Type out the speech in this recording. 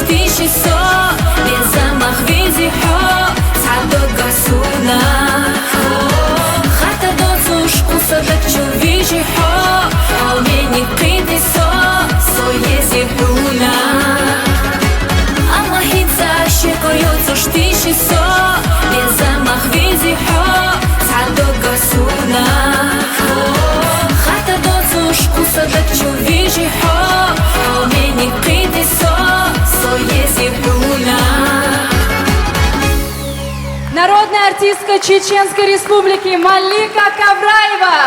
شتيشي صو لزمخ فيزي حو تعدو قاسونا خاطر دوزوش قصدك تشوفيجي حو أو مني قيدي صو يزي حونا أما هيتزا شيكو يوزو شتيشي صو لزمخ فيزي حو تعدو قاسونا خاطر دوزوش قصدك تشوفيجي حو أو مني قيدي صو يزي حونا. Народная артистка Чеченской Республики Малика Кавраева.